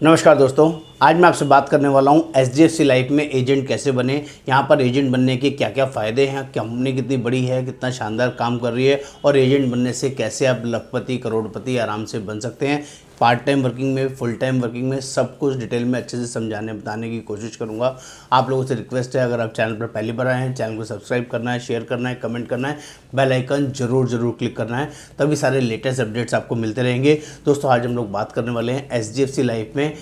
नमस्कार दोस्तों, आज मैं आपसे बात करने वाला हूं एचडीएफसी लाइफ में एजेंट कैसे बने। यहां पर एजेंट बनने के क्या क्या फ़ायदे हैं, कंपनी कितनी बड़ी है, कितना शानदार काम कर रही है और एजेंट बनने से कैसे आप लखपति करोड़पति आराम से बन सकते हैं। पार्ट टाइम वर्किंग में, फुल टाइम वर्किंग में सब कुछ डिटेल में अच्छे से समझाने बताने की कोशिश करूँगा। आप लोगों से रिक्वेस्ट है, अगर आप चैनल पर पहली बार आए हैं, चैनल को सब्सक्राइब करना है, शेयर करना है, कमेंट करना है, बेल आइकन जरूर क्लिक करना है, तभी सारे लेटेस्ट अपडेट्स आपको मिलते रहेंगे। दोस्तों, आज हम लोग बात करने वाले हैं एचडीएफसी लाइफ में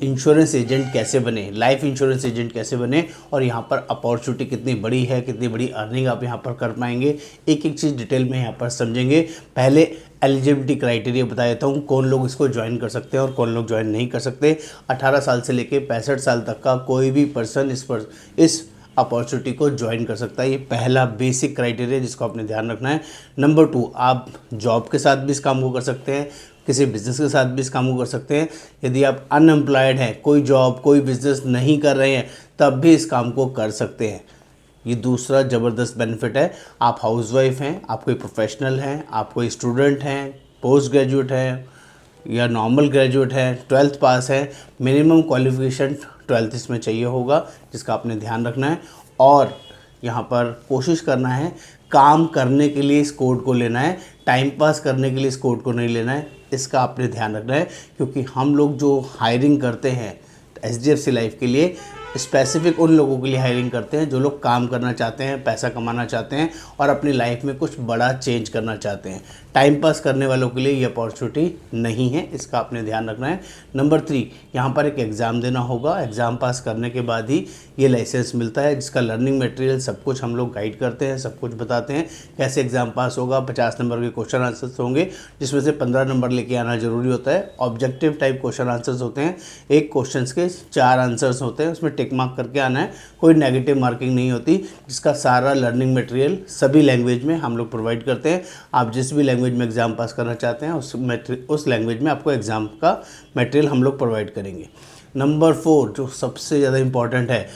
इंश्योरेंस एजेंट कैसे बने, लाइफ इंश्योरेंस एजेंट कैसे बने और यहाँ पर अपॉर्चुनिटी कितनी बड़ी है, कितनी बड़ी अर्निंग आप यहाँ पर कर पाएंगे। एक एक चीज़ डिटेल में यहाँ पर समझेंगे। पहले एलिजिबिलिटी क्राइटेरिया बता देता हूँ, कौन लोग इसको ज्वाइन कर सकते हैं और कौन लोग ज्वाइन नहीं कर सकते। 18 साल से लेकर 65 साल तक का कोई भी पर्सन इस अपॉर्चुनिटी को ज्वाइन कर सकता है। ये पहला बेसिक क्राइटेरिया जिसको आपने ध्यान रखना है। नंबर 2, आप जॉब के साथ भी इस काम को कर सकते हैं, किसी बिज़नेस के साथ भी इस काम को कर सकते हैं। यदि आप अनएम्प्लॉयड हैं, कोई जॉब कोई बिज़नेस नहीं कर रहे हैं, तब भी इस काम को कर सकते हैं। ये दूसरा ज़बरदस्त बेनिफिट है। आप हाउसवाइफ हैं, आप कोई प्रोफेशनल हैं, आप कोई स्टूडेंट हैं, पोस्ट ग्रेजुएट हैं या नॉर्मल ग्रेजुएट है, 12th पास है, मिनिमम क्वालिफिकेशन 12th इसमें चाहिए होगा, जिसका आपने ध्यान रखना है। और यहाँ पर कोशिश करना है काम करने के लिए इस कोड को लेना है, टाइम पास करने के लिए इस कोड को नहीं लेना है, इसका आपने ध्यान रखना है। क्योंकि हम लोग जो हायरिंग करते हैं एचडीएफसी लाइफ के लिए, स्पेसिफिक उन लोगों के लिए हायरिंग करते हैं जो लोग काम करना चाहते हैं, पैसा कमाना चाहते हैं और अपनी लाइफ में कुछ बड़ा चेंज करना चाहते हैं। टाइम पास करने वालों के लिए ये अपॉर्चुनिटी नहीं है, इसका आपने ध्यान रखना है। नंबर 3, यहाँ पर एक एग्ज़ाम देना होगा। एग्ज़ाम पास करने के बाद ही ये लाइसेंस मिलता है, जिसका लर्निंग मटेरियल सब कुछ हम लोग गाइड करते हैं, सब कुछ बताते हैं कैसे एग्ज़ाम पास होगा। 50 नंबर के क्वेश्चन आंसर्स होंगे, जिसमें से 15 नंबर लेके आना ज़रूरी होता है। ऑब्जेक्टिव टाइप क्वेश्चन आंसर्स होते हैं, एक क्वेश्चन के 4 आंसर्स होते हैं, उसमें टिक मार्क करके आना है, कोई नेगेटिव मार्किंग नहीं होती। जिसका सारा लर्निंग मटेरियल सभी लैंग्वेज में हम लोग प्रोवाइड करते हैं। आप जिस भी लैंग्वेज में एग्ज़ाम पास करना चाहते हैं उस लैंग्वेज में आपको एग्ज़ाम का मटेरियल हम लोग प्रोवाइड करेंगे। नंबर 4, जो सबसे ज़्यादा इम्पॉर्टेंट है,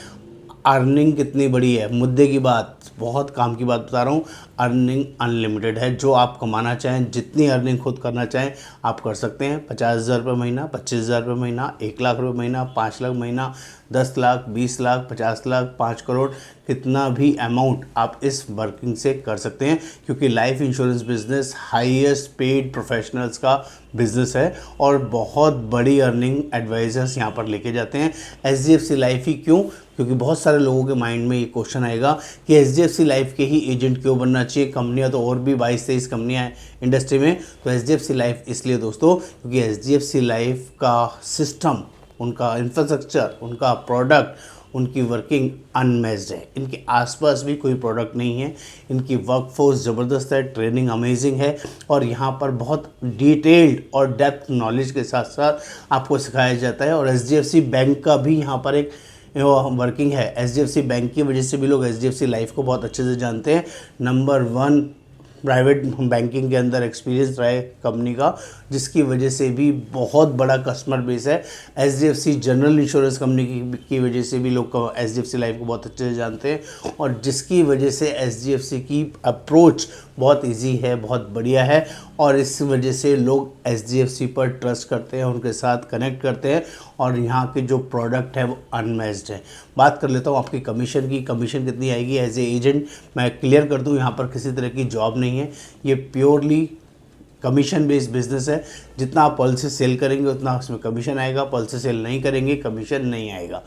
अर्निंग कितनी बड़ी है। मुद्दे की बात, बहुत काम की बात बता रहा हूँ। अर्निंग अनलिमिटेड है, जो आप कमाना चाहें, जितनी अर्निंग खुद करना चाहें आप कर सकते हैं। 50,000 रुपये महीना, 25,000 रुपये महीना, 1 लाख रुपये महीना, 5 लाख महीना, 10 लाख, 20 लाख, 50 लाख, 5 करोड़, कितना भी अमाउंट आप इस वर्किंग से कर सकते हैं। क्योंकि life insurance business highest paid professionals का बिजनेस है और बहुत बड़ी अर्निंग एडवाइजर्स यहाँ पर लेके जाते हैं। एचडीएफसी लाइफ ही क्यों? क्योंकि बहुत सारे लोगों के माइंड में ये क्वेश्चन आएगा कि एचडीएफसी लाइफ के ही एजेंट क्यों बनना चाहिए, कंपनियां तो और भी 22-23 कंपनियां हैं इंडस्ट्री में। तो एचडीएफसी लाइफ इसलिए दोस्तों, क्योंकि एचडीएफसी लाइफ का सिस्टम, उनका इंफ्रास्ट्रक्चर, उनका प्रोडक्ट, उनकी वर्किंग अनमैच्ड है। इनके आसपास भी कोई प्रोडक्ट नहीं है। इनकी वर्कफोर्स ज़बरदस्त है, ट्रेनिंग अमेजिंग है और यहाँ पर बहुत डिटेल्ड और डेप्थ नॉलेज के साथ साथ आपको सिखाया जाता है। और एचडीएफसी बैंक का भी यहाँ पर एक वर्किंग है। एचडीएफसी बैंक की वजह से भी लोग एचडीएफसी लाइफ को बहुत अच्छे से जानते हैं। नंबर 1 प्राइवेट बैंकिंग के अंदर एक्सपीरियंस रहा है कंपनी का, जिसकी वजह से भी बहुत बड़ा कस्टमर बेस है। एचडीएफसी जनरल इंश्योरेंस कंपनी की वजह से भी लोग एचडीएफसी लाइफ को बहुत अच्छे से जानते हैं और जिसकी वजह से एचडीएफसी की अप्रोच बहुत इजी है, बहुत बढ़िया है और इस वजह से लोग एचडीएफसी पर ट्रस्ट करते हैं, उनके साथ कनेक्ट करते हैं और यहाँ के जो प्रोडक्ट है वो अनमैच्ड है। बात कर लेता हूँ आपकी कमीशन की। कमीशन कितनी आएगी एज ए एजेंट, मैं क्लियर कर दूँ, यहाँ पर किसी तरह की जॉब नहीं है, ये प्योरली कमीशन बेस्ड बिजनेस है। जितना आप पॉलिसी सेल करेंगे उतना उसमें कमीशन आएगा, पॉलिसी सेल नहीं करेंगे कमीशन नहीं आएगा।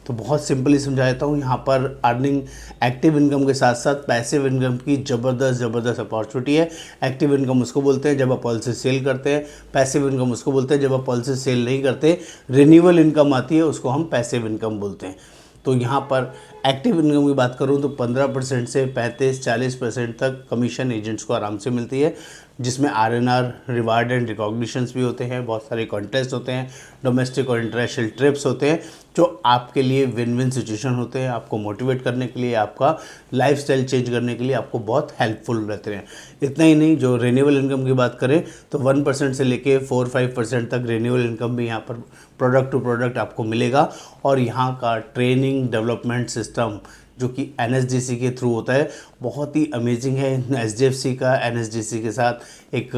तो बहुत सिंपली समझा देता हूँ, यहाँ पर अर्निंग एक्टिव इनकम के साथ साथ पैसिव इनकम की ज़बरदस्त अपॉर्चुनिटी है। एक्टिव इनकम उसको बोलते हैं जब आप पॉलिसी सेल करते हैं, पैसिव इनकम उसको बोलते हैं जब आप पॉलिसी सेल नहीं करते। रिन्यूअल इनकम आती है, उसको हम पैसिव इनकम बोलते हैं। तो यहाँ पर एक्टिव इनकम की बात करूँ तो 15% से 35-40% तक कमीशन एजेंट्स को आराम से मिलती है, जिसमें आरएनआर, रिवार्ड एंड रिकॉग्निशंस भी होते हैं, बहुत सारे कॉन्टेस्ट होते हैं, डोमेस्टिक और इंटरनेशनल ट्रिप्स होते हैं, जो आपके लिए विन विन सिचुएशन होते हैं, आपको मोटिवेट करने के लिए, आपका लाइफस्टाइल चेंज करने के लिए आपको बहुत हेल्पफुल रहते हैं। इतना ही नहीं, जो रिन्यूअल इनकम की बात करें तो 1% से लेके 4-5% तक रिन्यूअल इनकम भी यहाँ पर प्रोडक्ट टू प्रोडक्ट आपको मिलेगा। और यहाँ का ट्रेनिंग डेवलपमेंट सिस्टम जो कि NSDC के थ्रू होता है। बहुत ही अमेजिंग है। SDFC का NSDC के साथ एक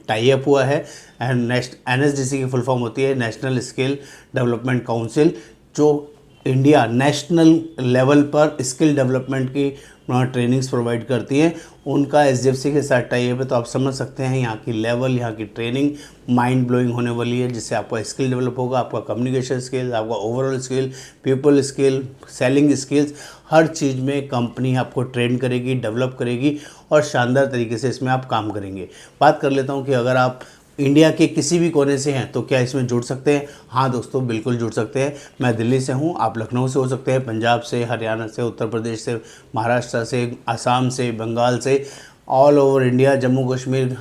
टाई अप हुआ है। एंड NSDC की फुल फॉर्म होती है नेशनल स्किल डेवलपमेंट काउंसिल, जो इंडिया नेशनल लेवल पर स्किल डेवलपमेंट की ट्रेनिंग्स प्रोवाइड करती हैं। उनका SDFC के साथ टाई अप है, तो आप समझ सकते हैं यहाँ की लेवल, यहाँ की ट्रेनिंग माइंड ब्लोइंग होने वाली है, जिससे आपका स्किल डेवलप होगा, आपका कम्युनिकेशन स्किल, आपका overall skill, people skill, selling skills, हर चीज़ में कंपनी आपको ट्रेन करेगी, डेवलप करेगी और शानदार तरीके से इसमें आप काम करेंगे। बात कर लेता हूँ कि अगर आप इंडिया के किसी भी कोने से हैं तो क्या इसमें जुड़ सकते हैं? हाँ दोस्तों, बिल्कुल जुड़ सकते हैं। मैं दिल्ली से हूँ, आप लखनऊ से हो सकते हैं, पंजाब से, हरियाणा से, उत्तर प्रदेश से, महाराष्ट्र से, आसाम से, बंगाल से, all over India, Jammu Kashmir,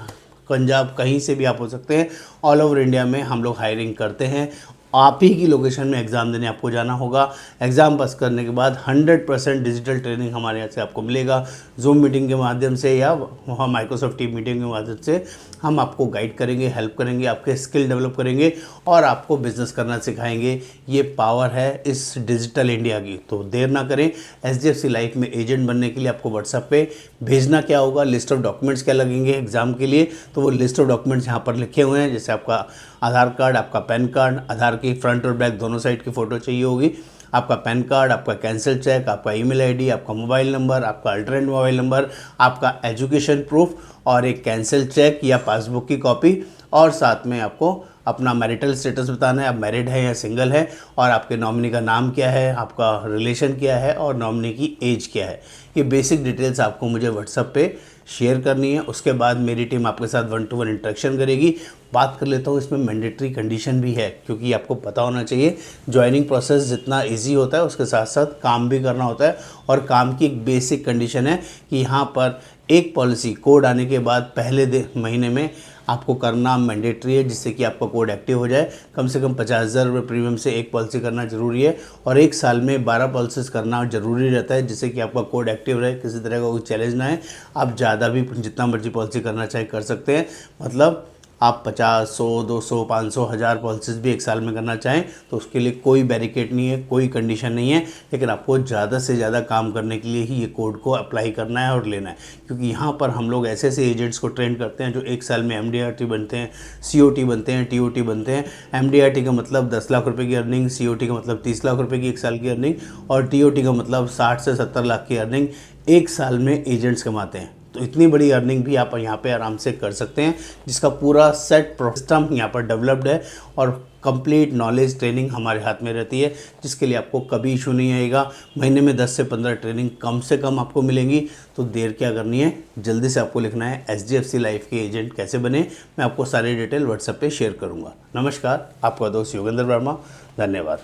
Punjab, कहीं से भी आप हो सकते हैं। ऑल ओवर इंडिया में हम लोग हायरिंग करते हैं। आप ही की लोकेशन में एग्ज़ाम देने आपको जाना होगा। एग्ज़ाम पास करने के बाद 100% डिजिटल ट्रेनिंग हमारे यहाँ से आपको मिलेगा। जूम मीटिंग के माध्यम से या माइक्रोसॉफ्ट टीम मीटिंग के माध्यम से हम आपको गाइड करेंगे, हेल्प करेंगे, आपके स्किल डेवलप करेंगे और आपको बिजनेस करना सिखाएंगे। ये पावर है इस डिजिटल इंडिया की। तो देर ना करें, SDFC लाइफ में एजेंट बनने के लिए आपको व्हाट्सएप पे भेजना क्या होगा, लिस्ट ऑफ डॉक्यूमेंट्स क्या लगेंगे एग्ज़ाम के लिए, तो वो लिस्ट ऑफ डॉक्यूमेंट्स यहाँ पर लिखे हुए हैं। जैसे आपका आधार कार्ड, आपका पैन कार्ड, आधार की फ्रंट और बैक दोनों साइड की फ़ोटो चाहिए होगी, आपका पैन कार्ड, आपका कैंसिल चेक, आपका ईमेल आईडी, आपका मोबाइल नंबर, आपका अल्टरनेट मोबाइल नंबर, आपका एजुकेशन प्रूफ और एक कैंसिल चेक या पासबुक की कॉपी, और साथ में आपको अपना मैरिटल स्टेटस बताना है, आप मैरिड है या सिंगल है, और आपके नॉमिनी का नाम क्या है, आपका रिलेशन क्या है और नॉमिनी की एज क्या है। ये बेसिक डिटेल्स आपको मुझे व्हाट्सएप पे शेयर करनी है। उसके बाद मेरी टीम आपके साथ 1-to-1 इंटरेक्शन करेगी। बात कर लेता हूँ, इसमें मैंडेटरी कंडीशन भी है, क्योंकि आपको पता होना चाहिए ज्वाइनिंग प्रोसेस जितना इजी होता है उसके साथ साथ काम भी करना होता है। और काम की एक बेसिक कंडीशन है कि यहाँ पर एक पॉलिसी कोड आने के बाद पहले महीने में आपको करना मैंडेटरी है, जिससे कि आपका कोड एक्टिव हो जाए। कम से कम 50,000 रुपये प्रीमियम से एक पॉलिसी करना जरूरी है और एक साल में 12 पॉलिसीज़ करना जरूरी रहता है, जिससे कि आपका कोड एक्टिव रहे, किसी तरह का कोई चैलेंज ना है। आप ज़्यादा भी जितना मर्जी पॉलिसी करना चाहे कर सकते हैं, मतलब आप 50, 100, 200, 500, 1000 पॉलिसीज़ भी एक साल में करना चाहें तो उसके लिए कोई बैरिकेड नहीं है, कोई कंडीशन नहीं है। लेकिन आपको ज़्यादा से ज़्यादा काम करने के लिए ही ये कोड को अप्लाई करना है और लेना है, क्योंकि यहाँ पर हम लोग ऐसे ऐसे एजेंट्स को ट्रेन करते हैं जो एक साल में MDRT बनते हैं, COT बनते हैं, TOT बनते हैं। MDRT का मतलब 10 लाख रुपये की अर्निंग, COT का मतलब 30 लाख रुपये की एक साल की अर्निंग और TOT का मतलब 60 से 70 लाख की अर्निंग एक साल में एजेंट्स कमाते हैं। तो इतनी बड़ी अर्निंग भी आप यहाँ पे आराम से कर सकते हैं, जिसका पूरा सेट सिस्टम यहाँ पर डेवलप्ड है और कंप्लीट नॉलेज ट्रेनिंग हमारे हाथ में रहती है, जिसके लिए आपको कभी इशू नहीं आएगा। महीने में 10 से 15 ट्रेनिंग कम से कम आपको मिलेंगी। तो देर क्या करनी है, जल्दी से आपको लिखना है SDFC लाइफ के एजेंट कैसे बने। मैं आपको सारी डिटेल व्हाट्सएप पे शेयर करूँगा। नमस्कार, आपका दोस्त योगेंद्र वर्मा। धन्यवाद।